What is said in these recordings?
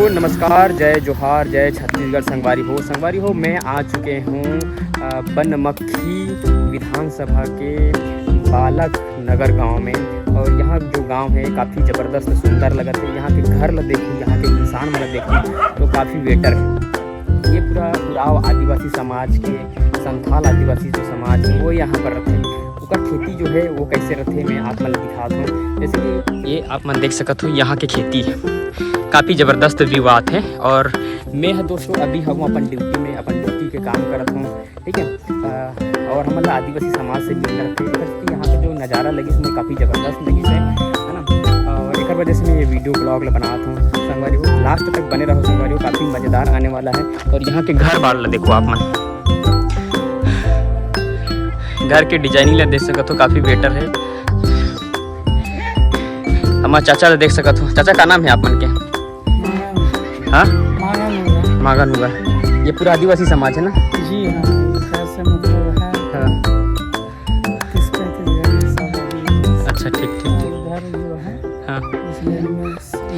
नमस्कार, जय जोहार, जय छत्तीसगढ़। संगवारी हो मैं आ चुके हूँ बनमक्खी विधानसभा के बालक नगर गांव में। और यहाँ जो गांव है काफ़ी ज़बरदस्त सुंदर लगत है। यहाँ के घर ल देखी, यहाँ के इंसान मतलब देखी तो काफ़ी बेटर है। ये पूरा उराव आदिवासी समाज के संथाल आदिवासी जो समाज है वो यहाँ पर रहते हैं। उसका खेती जो है वो कैसे रहते मैं आप मन दिखाता हूँ। जैसे कि ये आप मन देख सकत हो, यहाँ के खेती है काफ़ी ज़बरदस्त विवाद है। और मैं दोस्तों अभी हम अपन ड्यूटी में अपन ड्यूटी के काम करत हूँ, ठीक है। और हम आदिवासी समाज से मिल रहे थे। यहाँ पे जो नज़ारा लगी उसमें काफ़ी ज़बरदस्त लगी है ना। और एक वजह से मैं ये वीडियो ब्लॉग बनाता हूँ। संगवारी हो लास्ट तक बने रहो। संगवारी हो काफ़ी मज़ेदार आने वाला है। और यहाँ के घर बार देखो आप मन, घर के डिजाइनिंग ला देख सकते हो, काफ़ी बेटर है। हमारे चाचा देख सकते हो। चाचा का नाम है आप मन के? हाँ, मागन हुआ। ये पूरा आदिवासी समाज है ना? जी हाँ, से मतलब है। हाँ। अच्छा, ठीक। घर जो है, हाँ,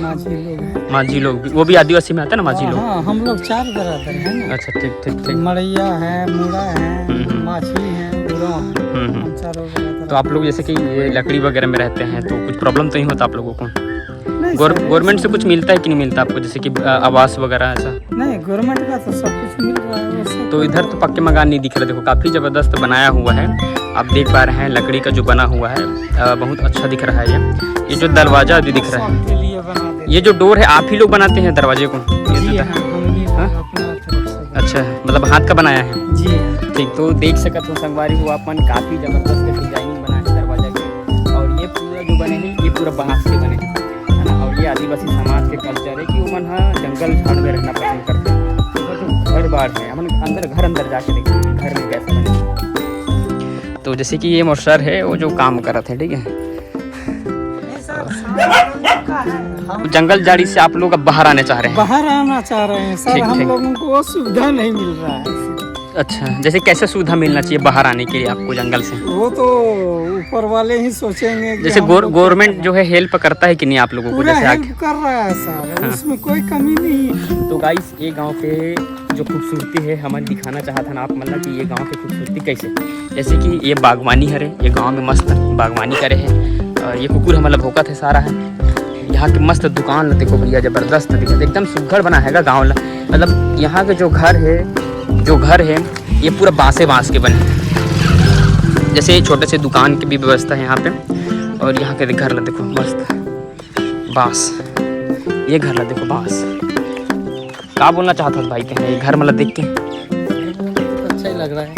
माझी लोग हैं। माझी लोग भी, वो भी आदिवासी में आता है ना माझी लोग? हाँ, हम लोग 4 बराबर हैं ना। अच्छा, ठीक। मड़ैया है, मुड़ा है, माछी है, उराव है। हम चारों बराबर। तो आप लोग जैसे कि ये लकड़ी वगैरह में रहते हैं तो कुछ प्रॉब्लम तो नहीं होता आप लोगों को? नहीं, गवर्नमेंट से कुछ मिलता है कि नहीं मिलता आपको, जैसे कि आवास वगैरह ऐसा? नहीं, गवर्नमेंट का तो सब कुछ मिल रहा है वैसे। तो इधर तो पक्के मकान नहीं दिख रहे। देखो काफ़ी ज़बरदस्त बनाया हुआ है, आप देख पा रहे हैं। लकड़ी का जो बना हुआ है बहुत अच्छा दिख रहा है। ये जो दरवाज़ा भी दिख रहा है, के लिए बना दे। ये जो डोर है आप ही लोग बनाते हैं दरवाजे को? जी हाँ, हम ही अपना तरफ से। अच्छा, मतलब हाथ का बनाया है? जी हाँ। ठीक। तो देख सकते हो संगवारी हो अपन, काफ़ी ज़बरदस्त डिजाइनिंग बना है दरवाजा के। और ये पूरा जो बने हैं ये पूरा बांस के बने हैं, है ना। और ये आदिवासी समाज के कल्चर है कि वो मन जंगल झाड़ में रहना पसंद करते हैं। तो जो घर बार है अपन अंदर जाके देखते घर में कैसे बने। तो जैसे कि ये मोसर है वो जो काम कर रहे थे, ठीक है। जंगल झाड़ी से आप लोग अब बाहर आने चाह रहे हैं? बाहर आना चाह रहे हैं सर। ठीक। हम लोगों को वो सुविधा नहीं मिल रहा है। अच्छा, जैसे कैसे सुविधा मिलना चाहिए बाहर आने के लिए आपको जंगल से? वो तो ऊपर वाले ही सोचेंगे कि जैसे गवर्नमेंट जो है हेल्प करता है कि नहीं आप लोगों को? पूरा जैसे हेल्प कर रहा है सर। हाँ। उसमें कोई कमी नहीं है। तो गाइस ये गांव के जो खूबसूरती है हमें दिखाना चाहता था ना आप मतलब कि ये गांव की खूबसूरती कैसे। जैसे कि ये बागवानी है, ये गांव में मस्त बागवानी करे है। और ये कुकुर हमारा भोकत है सारा है। यहाँ के मस्त दुकान देखो भैया, ज़बरदस्त दिखा, एकदम सुघड़ बना है गाँव। मतलब यहाँ के जो घर है ये पूरा बांस के बने हैं। जैसे छोटे से दुकान की भी व्यवस्था है यहाँ पे। और यहाँ के घर ला देखो मस्त बांस, ये घर ला देखो बांस। क्या बोलना चाहता था भाई कहने ये घर मतलब देख के? अच्छा ही लग रहा है।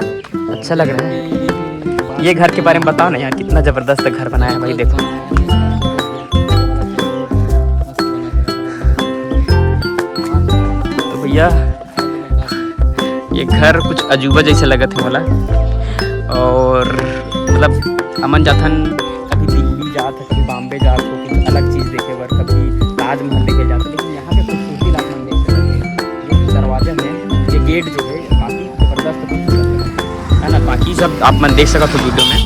अच्छा लग रहा है। ये घर के बारे में बताओ ना यार, कितना ज़बरदस्त घर बनाया है भाई, देखो। तो भैया ये घर कुछ अजूबा जैसे लगत है वाला। और मतलब अमन जाथन कभी दिल्ली जात है, कभी बॉम्बे जात हो, कुछ अलग चीज़ देखे वर, कभी ताजमहल देखे जाते। लेकिन यहाँ के खूबसूरती आप मन देख सकते हैं। ये दरवाजे में ये गेट जो है काफ़ी ज़बरदस्त खूबसूरत है ना। बाकी सब आप मन देख सकते हो वीडियो में,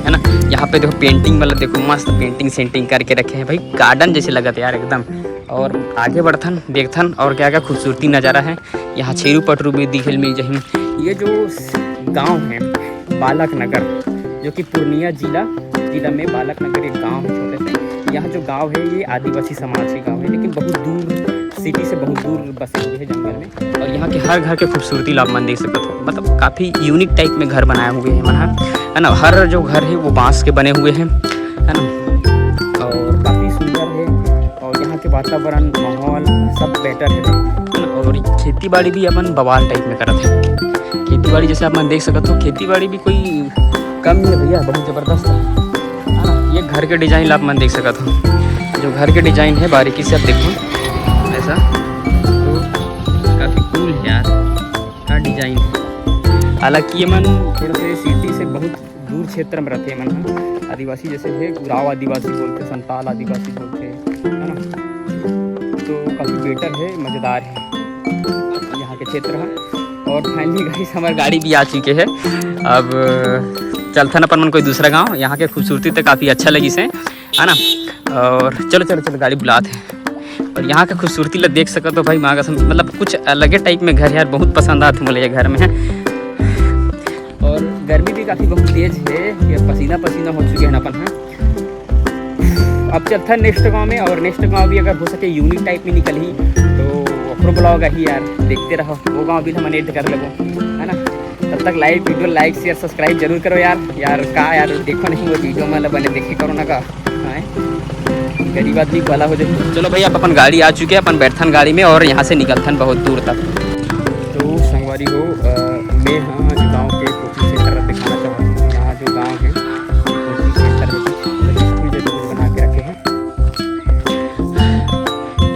है ना। यहाँ पे देखो पेंटिंग वाला देखो मस्त पेंटिंग सेंटिंग करके रखे हैं भाई, गार्डन जैसे लगत है यार एकदम। और आगे बढ़थन देखथन और क्या क्या खूबसूरती नज़ारा है। यहाँ छेरू पटरू भी दिखल मिल जाए। ये जो गांव है बालक नगर, जो कि पूर्णिया जिला में बालक नगर एक गांव है छोटे से। यहाँ जो गांव है ये आदिवासी समाज के गांव है, लेकिन बहुत दूर सिटी से बहुत दूर बसे हुए हैं जंगल में। और यहाँ के हर घर के खूबसूरती लाभ मन देख सकते हो। मतलब काफ़ी यूनिक टाइप में घर बनाए हुए हैं मन, है ना। हर जो घर है वो बांस के बने हुए हैं, है ना। और काफ़ी सुंदर है। और यहाँ के वातावरण माहौल सब बेटर है ना। और खेती बाड़ी भी अपन बवाल टाइप में करते हैं। खेती बाड़ी जैसे आप मन देख सकते हो, खेती बाड़ी भी कोई कम नहीं है भैया, बहुत ज़बरदस्त है ना। ये घर के डिज़ाइन आप मन देख सकते हो। जो घर के डिज़ाइन है बारीकी से आप देखो ऐसा, तो काफ़ी कूल है यार, क्या डिज़ाइन है। हालांकि ये मन थोड़े से सिटी से बहुत दूर क्षेत्र में रहते हैं मन। आदिवासी जैसे है उराव आदिवासी बोलते, संताल आदिवासी बोलते, है ना। तो काफ़ी बेटर है, मज़ेदार है यहाँ के क्षेत्र है। और फाइनली गाइस हमारी गाड़ी भी आ चुके हैं। अब चलता ना अपन मन कोई दूसरा गांव। यहाँ के खूबसूरती तो काफ़ी अच्छा लगी से, है ना। और चलो गाड़ी बुलाते हैं। और यहाँ का खूबसूरती ला देख सको तो भाई माँ कसम मतलब कुछ अलग टाइप में घर यार बहुत पसंद आते मुझे ये घर में है। और गर्मी भी काफ़ी बहुत तेज़ है, ये पसीना पसीना हो चुके हैं अपन हैं। अब चलता है नेक्स्ट गांव में, और नेक्स्ट गांव भी अगर हो सके यूनिक टाइप में निकल ही तो अपनो ब्लॉग ही यार देखते रहो, वो गांव भी हम एड कर लगो है ना। तब तक वीडियो लाइक शेयर सब्सक्राइब जरूर करो यार का यार देखो नहीं वो वीडियो मतलब बने देखे करो ना का गरीब आदमी वाला हो जाए। चलो भाई अब अपन गाड़ी आ चुके हैं, अपन बैठन गाड़ी में और यहाँ से निकलथन बहुत दूर तक। तो संगवारी हो मैं हाँ गाँव के कोचिंग सेंटर दिखाना चाहता हूँ। यहाँ जो गाँव है कोचिंग सेंटर स्कूल जैसे कुछ बना के रखे हैं।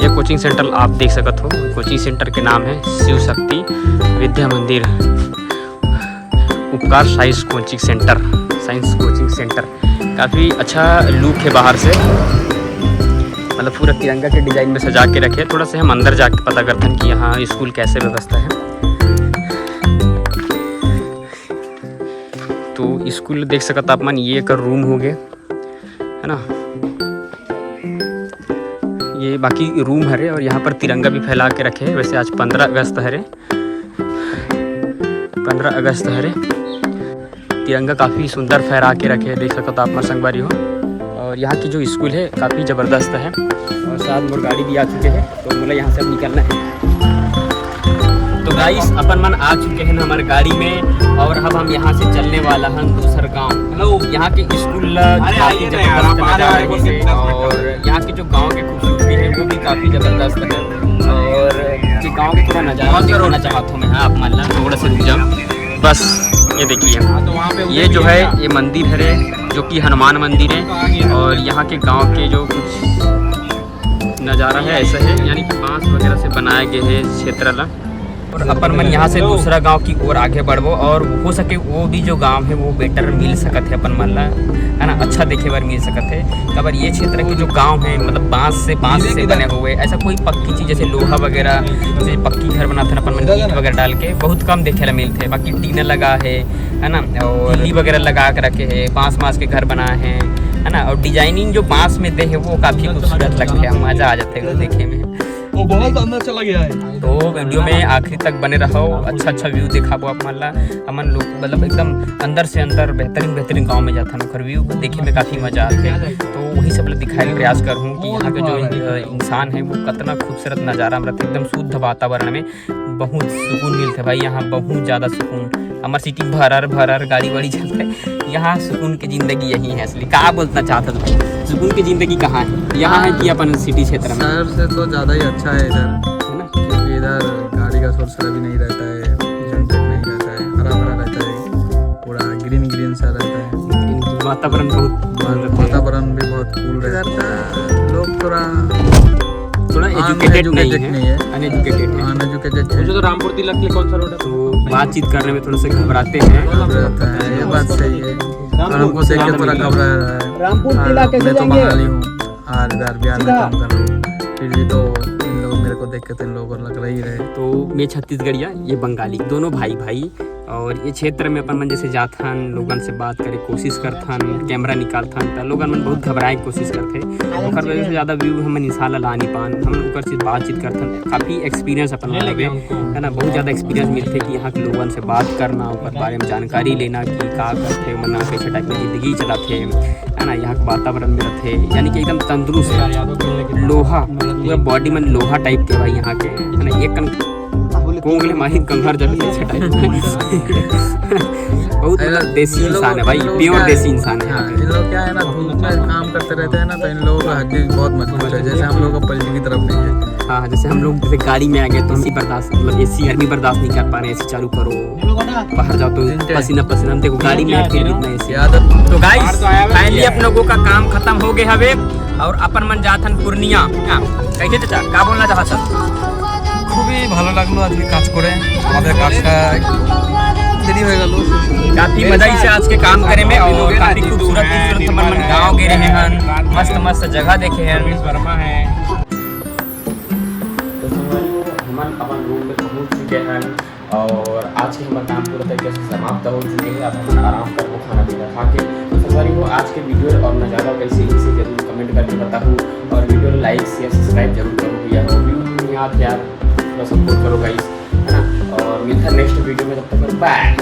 ये कोचिंग सेंटर आप देख सकते हो, कोचिंग सेंटर के नाम है शिव शक्ति विद्या मंदिर उपकार साइंस कोचिंग सेंटर। काफ़ी अच्छा लुक है बाहर से, मतलब पूरा तिरंगा के डिज़ाइन में सजा के रखे। थोड़ा से हम अंदर जाके पता करते हैं कि यहाँ स्कूल कैसे व्यवस्था है। तो स्कूल देख सकते तापमान ये एक रूम हो गए है ना, ये बाकी रूम हरे और यहाँ पर तिरंगा भी फैला के रखे हैं। वैसे आज 15 अगस्त हरे, 15 अगस्त हरे, तिरंगा काफ़ी सुंदर फहरा के रखे हैं, देख सकते आप मां संगवारी हो। और यहाँ की जो स्कूल है काफ़ी ज़बरदस्त है और साथ मोर गाड़ी भी आ चुके हैं, तो मुझे यहाँ से अब निकलना है। तो गाइस अपन मन आ चुके हैं हमारे गाड़ी में और अब हम यहाँ से चलने वाला हैं दूसरा गांव। हेलो, यहाँ के स्कूल काफ़ी ज़बरदस्त नज़ारे हैं और यहाँ के जो गांव के खूबसूरती है वो भी काफ़ी ज़बरदस्त है। और जो गांव के पूरा नज़ारा देखना चाहता हूँ मैं, आप मान ला थोड़ा सा रुक जाओ बस। ये देखिए ये जो है ये मंदिर है जो कि हनुमान मंदिर है और यहाँ के गांव के जो कुछ नज़ारा है ऐसा है, यानी कि बांस वगैरह से बनाए गए हैं क्षेत्र ला। और अपन मन यहाँ से दूसरा गांव की ओर आगे बढ़बो और हो सके वो भी जो गांव है वो बेटर मिल सकत है अपन मन ला है ना, अच्छा देखे बार मिल सकत है। अगर ये क्षेत्र के जो गांव है मतलब बांस से बने हुए, ऐसा कोई पक्की चीज़ जैसे लोहा वगैरह जैसे पक्की घर बनाते हैं अपन मन ईंट वगैरह डाल के बहुत कम देखे ला मिलते हैं। बाकी टीना लगा है ना, और ली वगैरह लगा के रखे है, बांस के घर बनाए हैं है ना। और डिजाइनिंग जो बांस में दे है वो काफ़ी खूबसूरत लगते हैं, मज़ा आ जाता है देखे में। वो बहुत अंदर चला गया है। तो वीडियो में आखिरी तक बने रहो, अच्छा व्यू दिखाबो आप मान ला। हमन लोग मतलब एकदम अंदर से अंदर बेहतरीन गांव में जाता है, व्यू देखे में काफ़ी मजा आते हैं। तो वही सब दिखाने का प्रयास करूँ कि यहाँ के जो इंसान है वो कितना खूबसूरत नज़ारा में रहते, एकदम शुद्ध वातावरण में बहुत सुकून मिलते भाई। यहाँ बहुत ज़्यादा सुकून, हमारे सिटी भरर गाड़ी वाड़ी चलते है, यहाँ सुकून की ज़िंदगी यही है असली। क्या बोलना चाहता था सुकून की ज़िंदगी कहाँ है, यहाँ है कि अपन सिटी क्षेत्र में? शहर से तो ज़्यादा ही अच्छा है इधर, है ना, क्योंकि इधर गाड़ी का शोर शराबा भी नहीं रहता है, झंझट नहीं रहता है, हरा भरा रहता है, पूरा ग्रीन सा रहता है, वातावरण भी बहुत कूल रहता है। लोग थोड़ा एजुकेटेड नहीं है, अनएजुकेटेड है। तो रामपुर तिलक के कौन सा रोड है, तो बातचीत करने में थोड़ा से घबराते हैं। ये बात सही है, और हमको देख के थोड़ा घबरा रहा है। रामपुर तिलक मैं तो बंगाली हूँ और इधर बिहार में काम कर रहा हूँ, फिर भी तो इन लोग मेरे को देख के तो इन लोगों को लग रही रहे। तो मैं छत्तीसगढ़िया, ये बंगाली, दोनों भाई। और ये क्षेत्र में अपन मन जैसे जाथन लोगन से बात करे कोशिश करथन, कैमरा निकालथन तो लोगन मन बहुत घबराए की कोशिश करते, ओकर वजह से ज़्यादा व्यू हम इंसान ला नहीं पान। हम ओकर से बातचीत करथन, काफ़ी एक्सपीरियंस अपन लगे है ना, बहुत ज़्यादा एक्सपीरियंस मिलते कि यहाँ के लोगन से बात करना, ओकर बारे में जानकारी लेना कि का करते मना कैसे टाइप में ज़िंदगी चलाते है ना, यहाँ के वातावरण में रहते, यानी कि एकदम तंदुरुस्त लोहा पूरा बॉडी में लोहा टाइप के भाई यहाँ के है ना। एक कोंगले माहिर कंघर जब ऐसे टाइप बहुत मतलब देसी इंसान है भाई, प्योर देसी इंसान है। इन लोग क्या है ना, धूप में काम करते रहते हैं ना, तो इन लोगों का हड्डी बहुत मजबूत है, जैसे हम लोग का पलटी की तरफ नहीं है। हाँ, जैसे हम लोग जैसे गाड़ी में आ गए तो एसी बर्दाश्त मतलब एसी गर्मी बर्दाश्त नहीं कर पा रहे, एसी चालू करो, बाहर जाओ तो पसीना हम देखो गाड़ी में फिर इतना एसी आदत। तो गाइस फाइनली अपन लोगों का काम खत्म हो गए हवे और अपन मन जाथन पूर्णिया। कैसे चाचा का बोलना चाहता? খুবই ভালো লাগলো আজকে কাজ করে, আমাদের কাজটা देरी हो गलो, काफी मजा से आज के काम करे में और काफी खूबसूरत हमन गाँव गए रहे हैं, मस्त जगह देखे हैं। तो हम अपन रूम में पहुंच चुके हैं और आज के हमारा काम पूरा तरीके से समाप्त हो चुके हैं। अब हम आराम कर खाना पीना खा के। तो संगवारी हो आज के वीडियो और नज़ारा कैसे इसे जरूर कमेंट करके बताऊँ और वीडियो लाइक शेयर सब्सक्राइब जरूर करूँगी। बढ़िया हो रही हो यार, थोड़ा सपोर्ट करो गाइस, है ना। और मिलता है नेक्स्ट वीडियो में, तब तक बाय।